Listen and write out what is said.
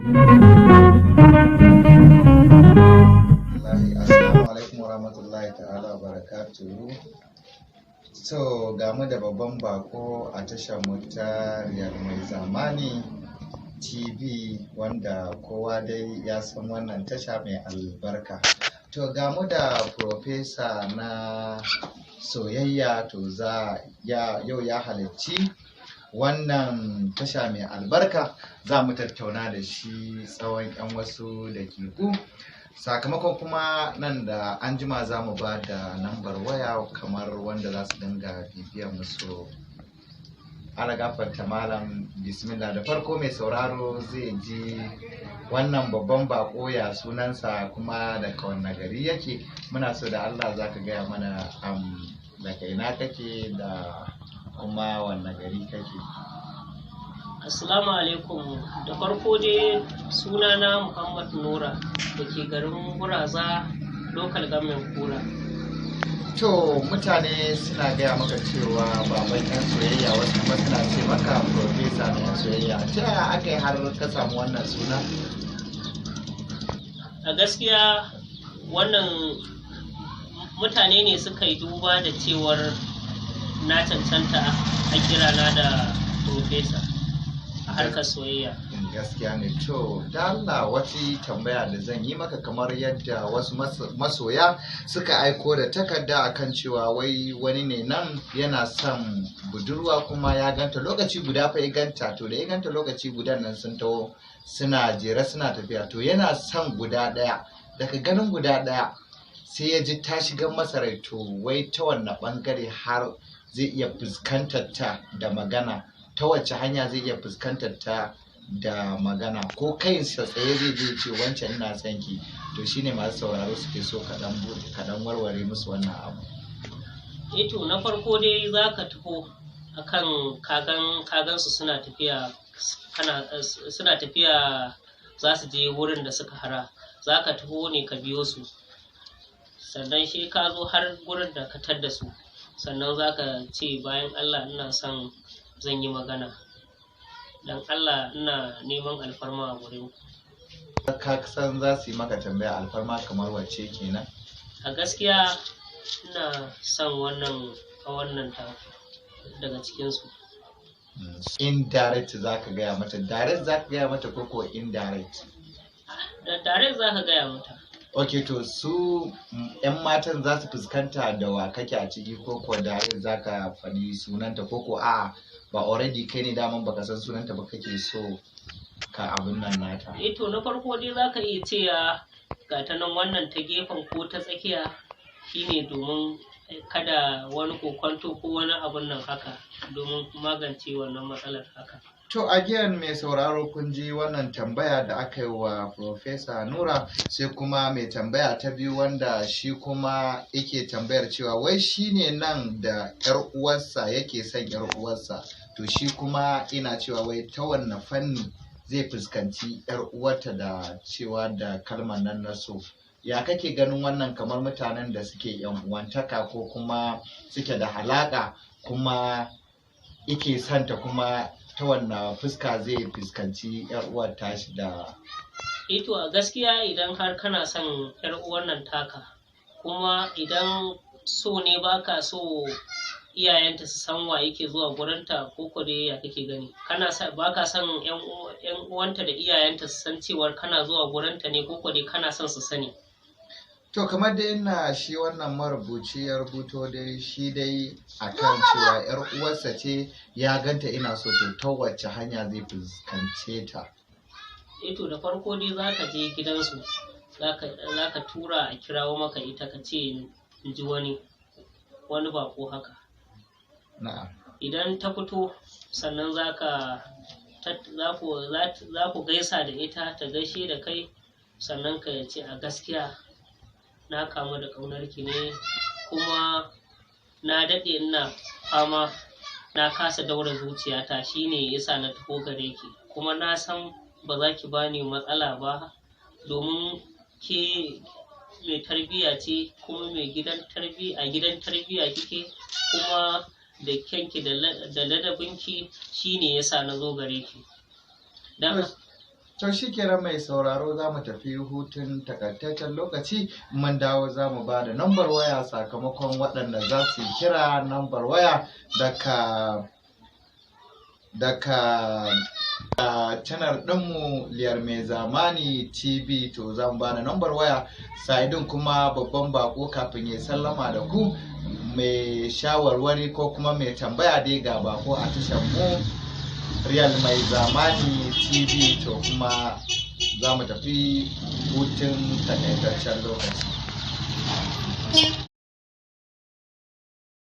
Assalamu alaikum warahmatullahi ta'ala barakatuhu. So ga mu da babban bako a tashar mu ta Riyal Mai Zamani TV, wanda kowa dai ya san wannan tasha mai albarka. To ga mu da profesa na soyayya, to yau ya halarci wannan tasha mai albarka. Za mu tattauna da shi tsawon 'yan wasu dakiku. Sakamakon kuma nan da an jima za mu ba da lambar waya kamar wanda za su dinga bibiyar musu. Ala gafarta malam, bismillah. Da farko mai sauraro zai ji wannan babban bako ya sunansa kuma daga wanne gari yake. Muna so da Allah za ka gaya mana daga ina kake da kuma wanne gari kake. Assalamu alaikum. Da farko dai sunana Muhammad Nura da ke garin Guraza, local government Kura. To mutane suna gaya maka cewa baban 'yan soyayya, wasu kuma suna ce maka profesa na 'yan soyayya. Ta yaya aka yi har ka samu wannan suna? A gaskiya wannan mutane ne suka yi duba da cewar na cancanta a kirana da profesa a harkar soyayya. Gaskiya ne. To da Allah, wata tambaya da zan yi maka, kamar yadda wasu masoya suka aiko da takarda akan cewa wai wani ne nan yana son budurwa kuma ya ganta lokaci guda fa ya ganta, to da ya ganta lokaci gudan nan sun taho suna jere suna tafiya, to yana son guda ɗaya. Daga ganin guda ɗaya sai ya ji ta shiga masa rai, to wai ta wanne ɓangare har zai iya fuskantar ta da magana, ta wacce hanya zai iya fuskantar ta da magana, ko kai sa tsaye zai je ce wancan ina son ki. To shine masu sauraro suke so kaɗan warware musu wannan abu. To na farko dai za ka taho akan kagan su suna tafiya za su je wurin da suka hara, za ka taho ne ka biyo su, sannan shi ka zo har gurin da ka tadda su, sannan za ka ce bayan Allah ina son zan yi magana, dan Allah ina neman alfarma a gurin ku. Ka san za su yi maka tambaya alfarma kamar wacce kenan? A gaskiya ina son wannan ta daga cikinsu. Indirect za ka gaya mata, direct za ka gaya mata ko indirect? Da direct za ka gaya mata. Ok, to su 'yan matan za su fuskanta da wa kake a ciki, ko direct za ka faɗi sunanta, ko a'a ba already kai ne daman baka san sunanta ba kake so ka abin nan nata? To na farko dai za ka iya cewa ga ta nan wannan ta gefen ko ta tsakiya, shine domin kada wani kokwanto ko wani abun nan haka, domin magance wannan matsalar haka. To again mai sauraro, kun ji wannan tambaya da aka yi wa Profesa Nura. Sai kuma mai tambaya ta biyu, wanda shi kuma yake tambayar cewa wai shi ne nan da 'yar uwarsa yake son 'yar uwarsa, to shi kuma ina cewa wai ta wanne fanni zai fuskanci 'yar uwarta da cewa da kalmar nan na so. Ya kake ganin wannan, kamar mutanen da suke 'yan uwantaka ko kuma suke da halaka kuma yake santa, kuma ta wanne fuska zai fuskanci 'yar uwar tashi da? To a gaskiya idan har kana son 'yar uwar nan taka, kuma idan so ne baka so iyayenta su san wa yake zuwa gurinta, ko dai ya kake gani? Baka son 'yan uwanta da iyayenta su san cewar kana zuwa gurinta ne, ko dai kana son su sani? To kamar dai ina shi wannan marubuci ya rubuto dai shi dai akan cewa 'yar uwarsa ce ya ganta ina so, to ta wacce hanya zai fuskance ta? To da farko dai za ka je gidansu, za ka tura a kirawo maka ita, ka ce in ji wani bako haka. Na'am. Idan ta fito, sannan za ku gaisa da ita, ta gaishe da kai, sannan ka ce a gaskiya na kamu da ƙaunar ki ne, kuma na daɗe ina fama na kasa daura zuciyata, shine yasa na taho gare ki, kuma na san ba za ki bani matsala ba, domin ke mai tarbiyya ce, kuma a gidan tarbiyya kike, kuma da kyanki da ladabinki, shine yasa na zo gare ki. To shi kenan mai sauraro za mu tafi hutun takaitaccen lokaci, mun dawo za mu ba da nambar waya sakamakon waɗanda za su kira nambar waya daga channel ɗinmu Liyar Mai Zamani TV. To zan ba da nambar waya sa'idin kuma babban bako kafin ya sallama da ku, mai shawarwari ko kuma mai tambaya dai ga bako a tashar mu Real Mai Zamani TV. To kuma za mu tafi hutun takaitaccen lokaci.